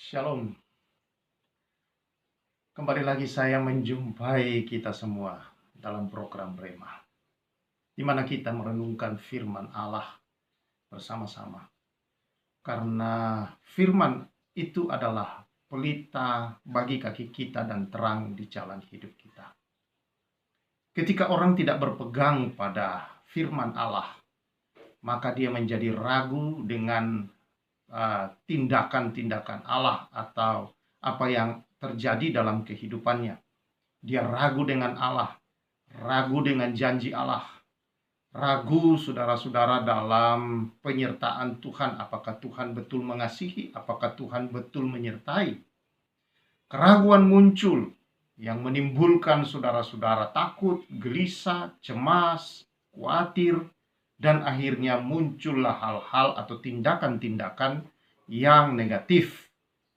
Shalom. Kembali lagi saya menjumpai kita semua dalam program Rema, di mana kita merenungkan firman Allah bersama-sama. Karena firman itu adalah pelita bagi kaki kita dan terang di jalan hidup kita. Ketika orang tidak berpegang pada firman Allah, maka dia menjadi ragu dengan tindakan-tindakan Allah atau apa yang terjadi dalam kehidupannya. Dia ragu dengan Allah, ragu dengan janji Allah, ragu saudara-saudara dalam penyertaan Tuhan. Apakah Tuhan betul mengasihi? Apakah Tuhan betul menyertai? Keraguan muncul yang menimbulkan saudara-saudara takut, gelisah, cemas, khawatir, dan akhirnya muncullah hal-hal atau tindakan-tindakan yang negatif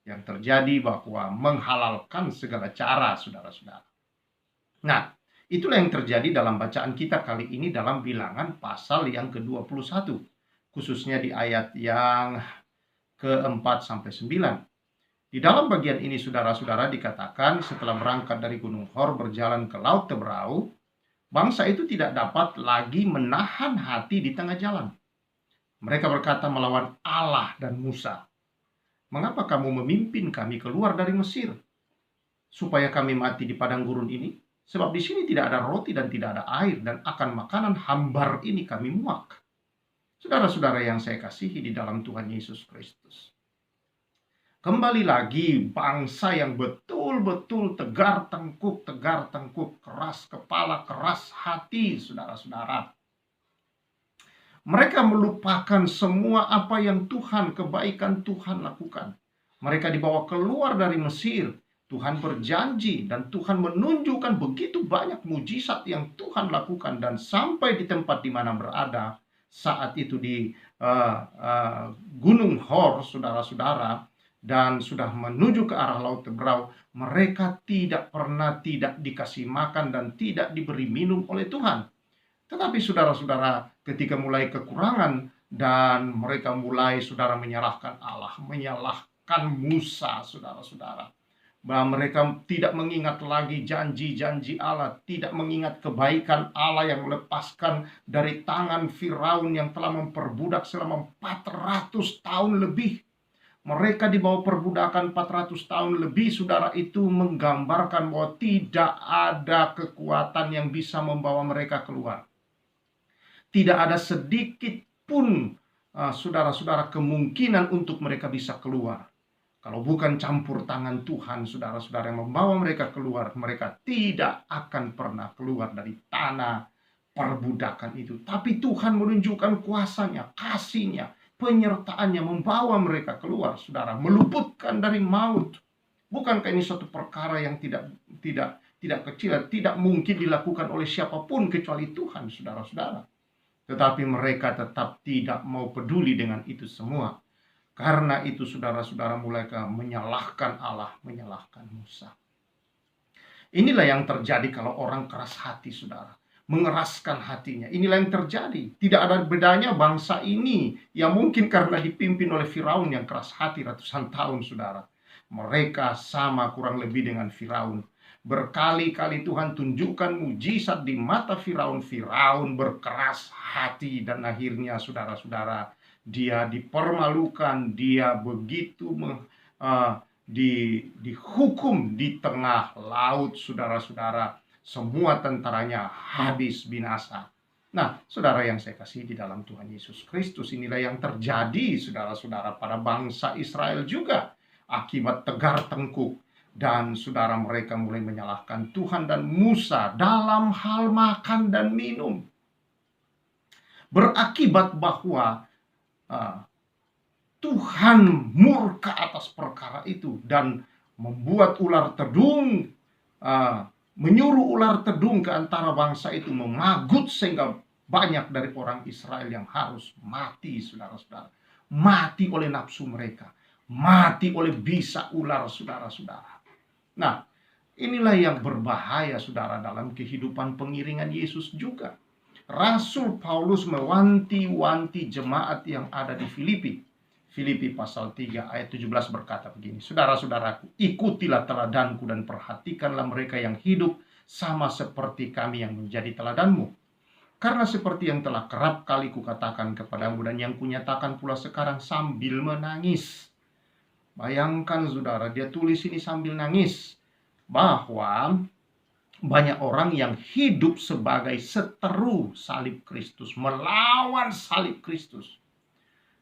yang terjadi bahwa menghalalkan segala cara saudara-saudara. Nah, itulah yang terjadi dalam bacaan kita kali ini dalam Bilangan pasal yang ke-21, khususnya di ayat yang ke-4 sampai 9. Di dalam bagian ini saudara-saudara dikatakan setelah berangkat dari Gunung Hor berjalan ke Laut Teberau, bangsa itu tidak dapat lagi menahan hati di tengah jalan. Mereka berkata melawan Allah dan Musa, "Mengapa kamu memimpin kami keluar dari Mesir, supaya kami mati di padang gurun ini? Sebab di sini tidak ada roti dan tidak ada air, dan akan makanan hambar ini kami muak." Saudara-saudara yang saya kasihi di dalam Tuhan Yesus Kristus, kembali lagi bangsa yang betul-betul tegar tengkuk, keras kepala, keras hati, saudara-saudara. Mereka melupakan semua apa yang kebaikan Tuhan lakukan. Mereka dibawa keluar dari Mesir. Tuhan berjanji dan Tuhan menunjukkan begitu banyak mujizat yang Tuhan lakukan. Dan sampai di tempat di mana berada saat itu di Gunung Hor, saudara-saudara, dan sudah menuju ke arah Laut Teberau, mereka tidak pernah tidak dikasih makan dan tidak diberi minum oleh Tuhan. Tetapi saudara-saudara, ketika mulai kekurangan dan mereka mulai saudara menyalahkan Allah, menyalahkan Musa, saudara-saudara, bahwa mereka tidak mengingat lagi janji-janji Allah, tidak mengingat kebaikan Allah yang melepaskan dari tangan Firaun yang telah memperbudak selama 400 tahun lebih. Mereka di bawah perbudakan 400 tahun lebih, saudara, itu menggambarkan bahwa tidak ada kekuatan yang bisa membawa mereka keluar. Tidak ada sedikit pun, saudara-saudara, kemungkinan untuk mereka bisa keluar. Kalau bukan campur tangan Tuhan, saudara-saudara, yang membawa mereka keluar, mereka tidak akan pernah keluar dari tanah perbudakan itu. Tapi Tuhan menunjukkan kuasanya, kasihnya, penyertaannya membawa mereka keluar, saudara, meluputkan dari maut. Bukankah ini suatu perkara yang tidak kecil, tidak mungkin dilakukan oleh siapapun kecuali Tuhan, saudara-saudara. Tetapi mereka tetap tidak mau peduli dengan itu semua. Karena itu saudara-saudara mulai menyalahkan Allah, menyalahkan Musa. Inilah yang terjadi kalau orang keras hati, saudara, mengeraskan hatinya. Inilah yang terjadi. Tidak ada bedanya bangsa ini yang mungkin karena dipimpin oleh Firaun yang keras hati ratusan tahun, saudara. Mereka sama kurang lebih dengan Firaun. Berkali-kali Tuhan tunjukkan mujizat di mata Firaun. Firaun berkeras hati dan akhirnya saudara-saudara, dia dipermalukan, dia begitu dihukum di tengah laut, saudara-saudara. Semua tentaranya habis binasa. Nah, saudara yang saya kasih di dalam Tuhan Yesus Kristus, inilah yang terjadi, saudara-saudara, pada bangsa Israel juga. Akibat tegar tengkuk dan saudara, mereka mulai menyalahkan Tuhan dan Musa dalam hal makan dan minum. Berakibat bahwa Tuhan murka atas perkara itu dan membuat ular tedung, menyuruh ular tedung ke antara bangsa itu memagut sehingga banyak dari orang Israel yang harus mati, saudara-saudara. Mati oleh nafsu mereka, mati oleh bisa ular, saudara-saudara. Nah, inilah yang berbahaya, saudara, dalam kehidupan pengiringan Yesus juga. Rasul Paulus mewanti-wanti jemaat yang ada di Filipi. Filipi pasal 3 ayat 17 berkata begini, saudara-saudaraku, ikutilah teladanku dan perhatikanlah mereka yang hidup sama seperti kami yang menjadi teladanmu. Karena seperti yang telah kerap kali kukatakan kepadamu dan yang kunyatakan pula sekarang sambil menangis. Bayangkan saudara, dia tulis ini sambil nangis, bahwa banyak orang yang hidup sebagai seteru salib Kristus, melawan salib Kristus.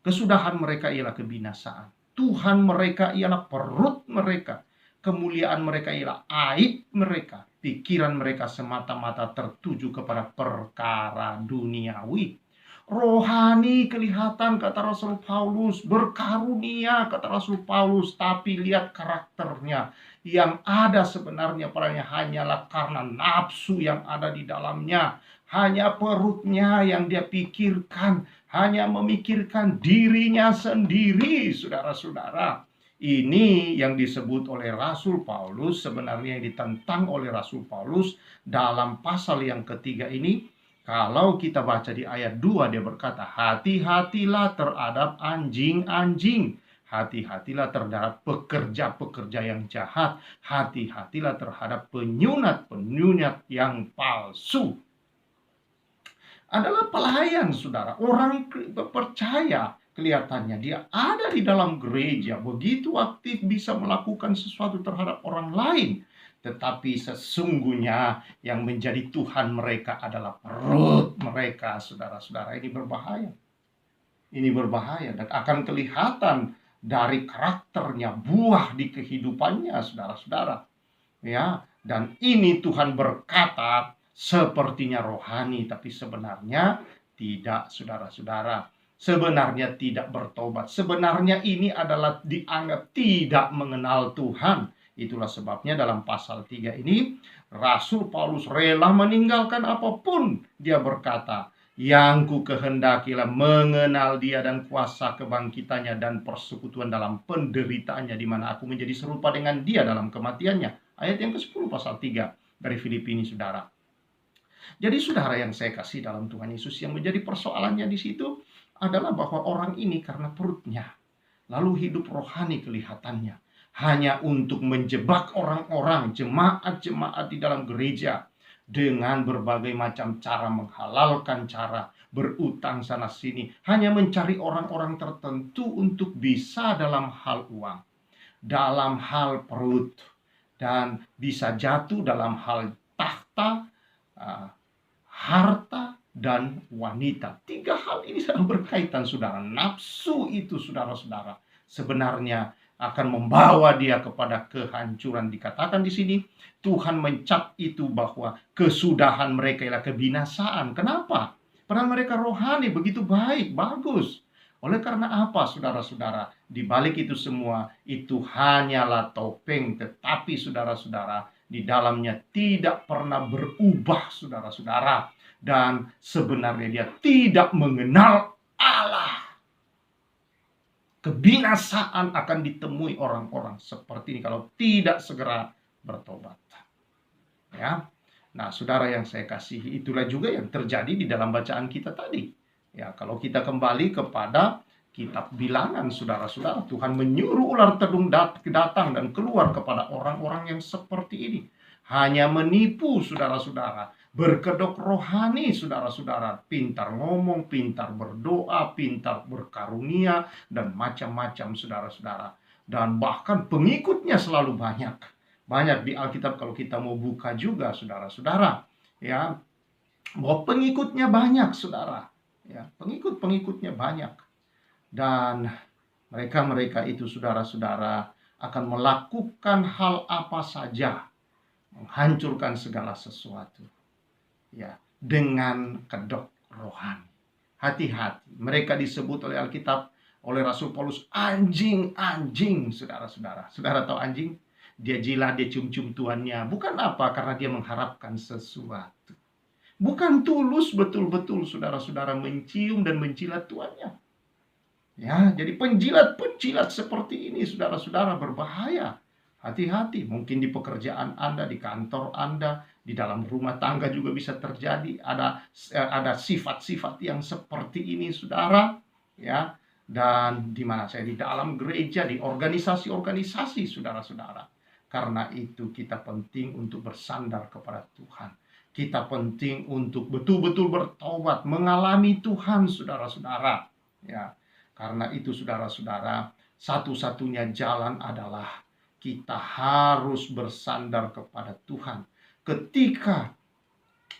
Kesudahan mereka ialah kebinasaan. Tuhan mereka ialah perut mereka. Kemuliaan mereka ialah aib mereka. Pikiran mereka semata-mata tertuju kepada perkara duniawi. Rohani kelihatan, kata Rasul Paulus, berkarunia, kata Rasul Paulus, tapi lihat karakternya. Yang ada sebenarnya padanya hanyalah karena nafsu yang ada di dalamnya. Hanya perutnya yang dia pikirkan, hanya memikirkan dirinya sendiri, saudara-saudara. Ini yang disebut oleh Rasul Paulus, sebenarnya yang ditentang oleh Rasul Paulus dalam pasal yang ketiga ini. Kalau kita baca di ayat 2, dia berkata, hati-hatilah terhadap anjing-anjing. Hati-hatilah terhadap pekerja-pekerja yang jahat. Hati-hatilah terhadap penyunat-penyunat yang palsu. Adalah pelayan, saudara. Orang percaya, kelihatannya dia ada di dalam gereja, begitu aktif bisa melakukan sesuatu terhadap orang lain. Tetapi sesungguhnya yang menjadi Tuhan mereka adalah perut mereka, saudara-saudara. Ini berbahaya. Ini berbahaya dan akan kelihatan dari karakternya, buah di kehidupannya, saudara-saudara. Ya, dan ini Tuhan berkata, sepertinya rohani, tapi sebenarnya tidak, saudara-saudara. Sebenarnya tidak bertobat. Sebenarnya ini adalah dianggap tidak mengenal Tuhan. Itulah sebabnya dalam pasal 3 ini, Rasul Paulus rela meninggalkan apapun. Dia berkata, yang ku kehendakilah mengenal dia dan kuasa kebangkitannya dan persekutuan dalam penderitaannya, di mana aku menjadi serupa dengan dia dalam kematiannya. Ayat yang ke-10 pasal 3 dari Filipi ini, saudara. Jadi saudara yang saya kasih dalam Tuhan Yesus, yang menjadi persoalannya di situ adalah bahwa orang ini karena perutnya, lalu hidup rohani kelihatannya hanya untuk menjebak orang-orang, jemaat-jemaat di dalam gereja, dengan berbagai macam cara, menghalalkan cara, berutang sana sini, hanya mencari orang-orang tertentu untuk bisa dalam hal uang, dalam hal perut, dan bisa jatuh dalam hal tahta, harta, dan wanita. 3 hal ini sangat berkaitan, saudara. Nafsu itu, saudara-saudara, sebenarnya akan membawa dia kepada kehancuran. Dikatakan di sini, Tuhan mencap itu bahwa kesudahan mereka ialah kebinasaan. Kenapa? Padahal mereka rohani begitu baik, bagus. Oleh karena apa, saudara-saudara? Di balik itu semua, itu hanyalah topeng. Tetapi saudara-saudara, di dalamnya tidak pernah berubah, saudara-saudara. Dan sebenarnya dia tidak mengenal Allah. Kebinasaan akan ditemui orang-orang seperti ini kalau tidak segera bertobat. Ya. Nah, saudara yang saya kasihi, itulah juga yang terjadi di dalam bacaan kita tadi. Ya, kalau kita kembali kepada kitab Bilangan, saudara-saudara, Tuhan menyuruh ular tedung datang dan keluar kepada orang-orang yang seperti ini. Hanya menipu, saudara-saudara. Berkedok rohani, saudara-saudara. Pintar ngomong, pintar berdoa, pintar berkarunia, dan macam-macam, saudara-saudara. Dan bahkan pengikutnya selalu banyak. Banyak di Alkitab kalau kita mau buka juga, saudara-saudara. Ya, bahwa pengikutnya banyak, saudara. Ya, pengikut-pengikutnya banyak. Dan mereka-mereka itu, saudara-saudara, akan melakukan hal apa saja, menghancurkan segala sesuatu, ya, dengan kedok rohani. Hati-hati, mereka disebut oleh Alkitab, oleh Rasul Paulus, anjing-anjing, saudara-saudara. Saudara tahu anjing? Dia jilat, dia cium-cium tuannya. Bukan apa? Karena dia mengharapkan sesuatu. Bukan tulus betul-betul, saudara-saudara, mencium dan menjilat tuannya. Ya, jadi penjilat-penjilat seperti ini, saudara-saudara, berbahaya. Hati-hati, mungkin di pekerjaan Anda, di kantor Anda, di dalam rumah tangga juga bisa terjadi. Ada sifat-sifat yang seperti ini, saudara. Ya, dan di mana saya di dalam gereja, di organisasi-organisasi, saudara-saudara. Karena itu kita penting untuk bersandar kepada Tuhan. Kita penting untuk betul-betul bertobat, mengalami Tuhan, saudara-saudara. Ya, karena itu saudara-saudara, satu-satunya jalan adalah kita harus bersandar kepada Tuhan. Ketika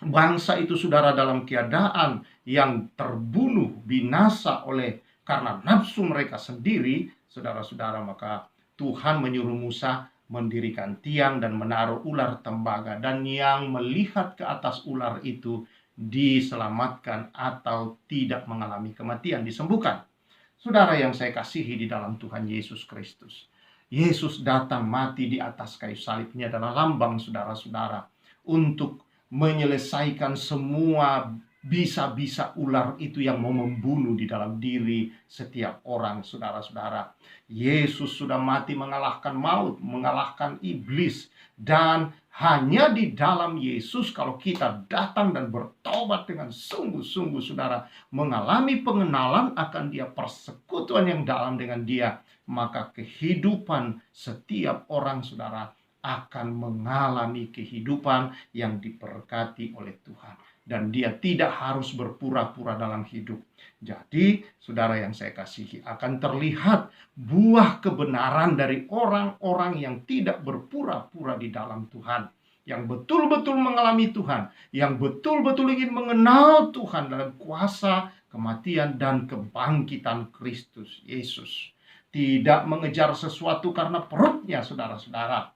bangsa itu saudara dalam keadaan yang terbunuh, binasa oleh karena nafsu mereka sendiri, saudara-saudara, maka Tuhan menyuruh Musa mendirikan tiang dan menaruh ular tembaga, dan yang melihat ke atas ular itu diselamatkan atau tidak mengalami kematian, disembuhkan. Saudara yang saya kasihi di dalam Tuhan Yesus Kristus, Yesus datang mati di atas kayu salib. Ini adalah lambang, saudara-saudara, untuk menyelesaikan semua bisa-bisa ular itu yang mau membunuh di dalam diri setiap orang, saudara-saudara. Yesus sudah mati mengalahkan maut, mengalahkan iblis, dan hanya di dalam Yesus kalau kita datang dan bertobat dengan sungguh-sungguh, saudara, mengalami pengenalan akan Dia, persekutuan yang dalam dengan Dia, maka kehidupan setiap orang, saudara, akan mengalami kehidupan yang diberkati oleh Tuhan. Dan dia tidak harus berpura-pura dalam hidup. Jadi, saudara yang saya kasihi, akan terlihat buah kebenaran dari orang-orang yang tidak berpura-pura di dalam Tuhan, yang betul-betul mengalami Tuhan, yang betul-betul ingin mengenal Tuhan dalam kuasa kematian dan kebangkitan Kristus Yesus. Tidak mengejar sesuatu karena perutnya, saudara-saudara,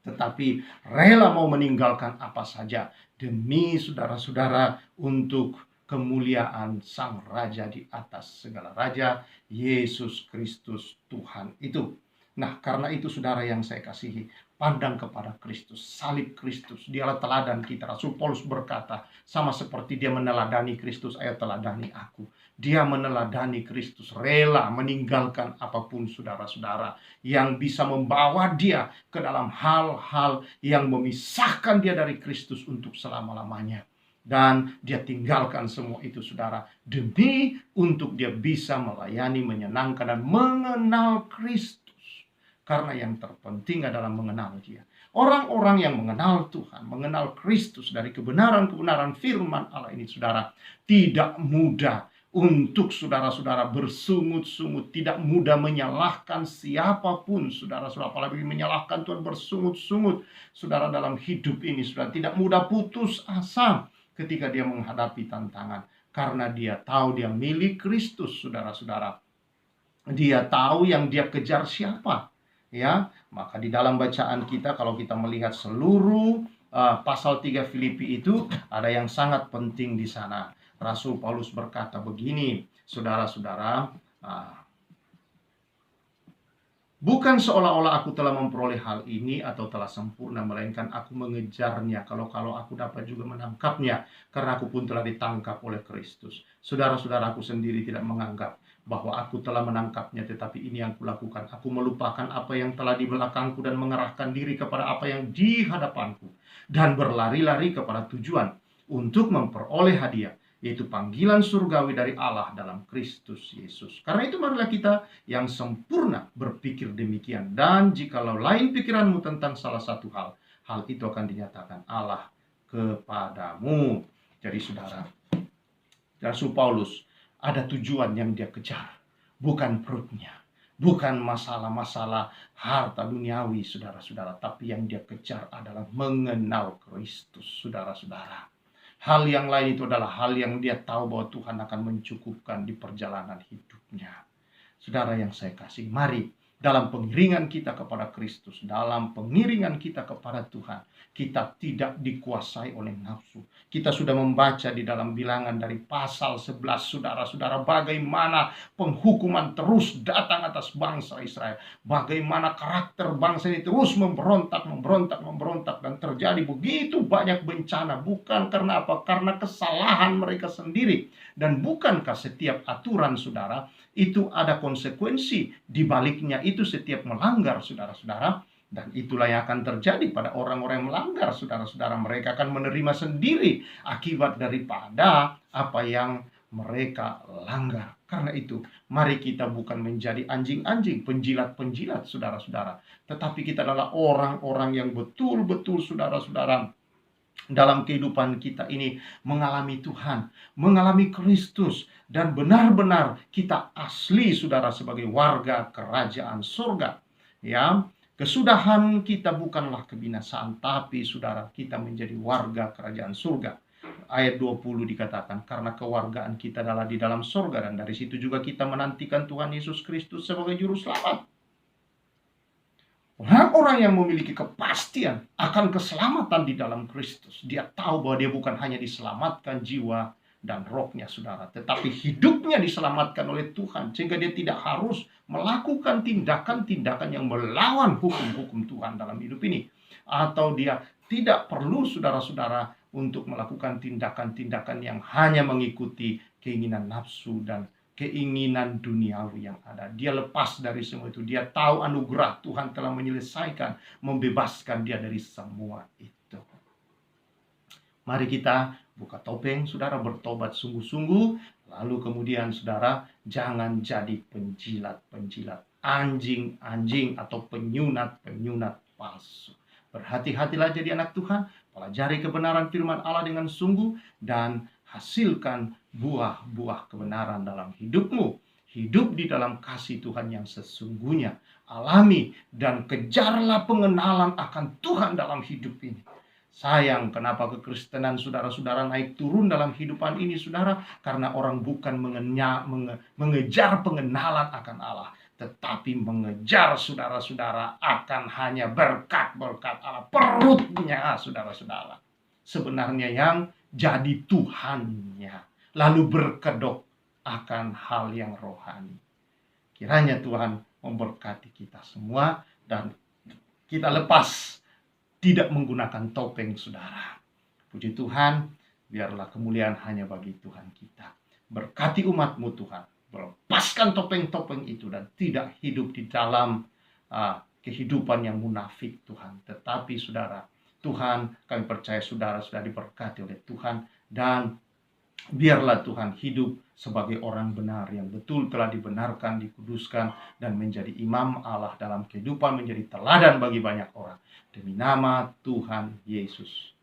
tetapi rela mau meninggalkan apa saja demi saudara-saudara untuk kemuliaan Sang Raja di atas segala raja, Yesus Kristus Tuhan itu. Nah, karena itu saudara yang saya kasihi, pandang kepada Kristus, salib Kristus. Dialah teladan kita. Rasul Paulus berkata, sama seperti dia meneladani Kristus, ayo teladani aku. Dia meneladani Kristus, rela meninggalkan apapun, saudara-saudara, yang bisa membawa dia ke dalam hal-hal yang memisahkan dia dari Kristus untuk selama-lamanya. Dan dia tinggalkan semua itu, saudara, demi untuk dia bisa melayani, menyenangkan, dan mengenal Kristus. Karena yang terpenting adalah mengenal Dia. Orang-orang yang mengenal Tuhan, mengenal Kristus dari kebenaran-kebenaran firman Allah ini, saudara, tidak mudah untuk saudara-saudara bersungut-sungut, tidak mudah menyalahkan siapapun, saudara-saudara, apalagi menyalahkan Tuhan, bersungut-sungut, saudara, dalam hidup ini, saudara, tidak mudah putus asa ketika dia menghadapi tantangan, karena dia tahu dia milik Kristus, saudara-saudara. Dia tahu yang dia kejar siapa. Ya, maka di dalam bacaan kita, kalau kita melihat seluruh pasal 3 Filipi itu, ada yang sangat penting di sana. Rasul Paulus berkata begini, saudara-saudara, bukan seolah-olah aku telah memperoleh hal ini atau telah sempurna, melainkan aku mengejarnya, kalau aku dapat juga menangkapnya, karena aku pun telah ditangkap oleh Kristus. Saudara-saudara, aku sendiri tidak menganggap bahwa aku telah menangkapnya, tetapi ini yang kulakukan. Aku melupakan apa yang telah di belakangku dan mengerahkan diri kepada apa yang di hadapanku, dan berlari-lari kepada tujuan untuk memperoleh hadiah, yaitu panggilan surgawi dari Allah dalam Kristus Yesus. Karena itu marilah kita yang sempurna berpikir demikian, dan jikalau lain pikiranmu tentang salah satu hal, hal itu akan dinyatakan Allah kepadamu. Jadi saudara, Rasul Paulus ada tujuan yang dia kejar, bukan perutnya, bukan masalah-masalah harta duniawi, saudara-saudara, tapi yang dia kejar adalah mengenal Kristus, saudara-saudara. Hal yang lain itu adalah hal yang dia tahu bahwa Tuhan akan mencukupkan di perjalanan hidupnya. Saudara yang saya kasih, mari dalam pengiringan kita kepada Kristus, dalam pengiringan kita kepada Tuhan, kita tidak dikuasai oleh nafsu. Kita sudah membaca di dalam bilangan dari pasal 11, saudara-saudara, bagaimana penghukuman terus datang atas bangsa Israel. Bagaimana karakter bangsa ini terus memberontak, dan terjadi begitu banyak bencana. Bukan karena apa? Karena kesalahan mereka sendiri. Dan bukankah setiap aturan, saudara, itu ada konsekuensi di baliknya itu setiap melanggar, saudara-saudara. Dan itulah yang akan terjadi pada orang-orang yang melanggar, saudara-saudara. Mereka akan menerima sendiri akibat daripada apa yang mereka langgar. Karena itu, mari kita bukan menjadi anjing-anjing, penjilat-penjilat, saudara-saudara. Tetapi kita adalah orang-orang yang betul-betul, saudara-saudara, dalam kehidupan kita ini mengalami Tuhan, mengalami Kristus, dan benar-benar kita asli, saudara, sebagai warga kerajaan surga. Ya, kesudahan kita bukanlah kebinasaan, tapi saudara, kita menjadi warga kerajaan surga. Ayat 20 dikatakan, karena kewargaan kita adalah di dalam surga, dan dari situ juga kita menantikan Tuhan Yesus Kristus sebagai juru selamat. Orang-orang yang memiliki kepastian akan keselamatan di dalam Kristus, dia tahu bahwa dia bukan hanya diselamatkan jiwa dan rohnya, saudara, tetapi hidupnya diselamatkan oleh Tuhan, sehingga dia tidak harus melakukan tindakan-tindakan yang melawan hukum-hukum Tuhan dalam hidup ini. Atau dia tidak perlu, saudara-saudara, untuk melakukan tindakan-tindakan yang hanya mengikuti keinginan nafsu dan keinginan duniawi yang ada. Dia lepas dari semua itu. Dia tahu anugerah Tuhan telah menyelesaikan, membebaskan dia dari semua itu. Mari kita buka topeng, saudara, bertobat sungguh-sungguh. Lalu kemudian, saudara, jangan jadi penjilat-penjilat, anjing-anjing atau penyunat-penyunat palsu. Berhati-hatilah jadi anak Tuhan, pelajari kebenaran firman Allah dengan sungguh, dan hasilkan buah-buah kebenaran dalam hidupmu. Hidup di dalam kasih Tuhan yang sesungguhnya. Alami dan kejarlah pengenalan akan Tuhan dalam hidup ini. Sayang, kenapa kekristenan saudara-saudara naik turun dalam kehidupan ini, saudara? Karena orang bukan mengejar pengenalan akan Allah, tetapi mengejar, saudara-saudara, akan hanya berkat-berkat Allah. Perutnya, saudara-saudara, sebenarnya yang jadi Tuhannya, lalu berkedok akan hal yang rohani. Kiranya Tuhan memberkati kita semua, dan kita lepas tidak menggunakan topeng, saudara. Puji Tuhan, biarlah kemuliaan hanya bagi Tuhan kita. Berkati umat-Mu, Tuhan. Melepaskan topeng-topeng itu dan tidak hidup di dalam kehidupan yang munafik, Tuhan. Tetapi, saudara, Tuhan, kami percaya saudara sudah diberkati oleh Tuhan, dan biarlah Tuhan hidup sebagai orang benar yang betul telah dibenarkan, dikuduskan, dan menjadi imam Allah dalam kehidupan, menjadi teladan bagi banyak orang. Demi nama Tuhan Yesus,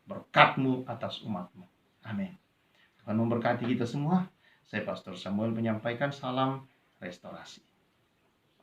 berkat-Mu atas umat-Mu. Amin. Tuhan memberkati kita semua. Saya Pastor Samuel menyampaikan salam restorasi.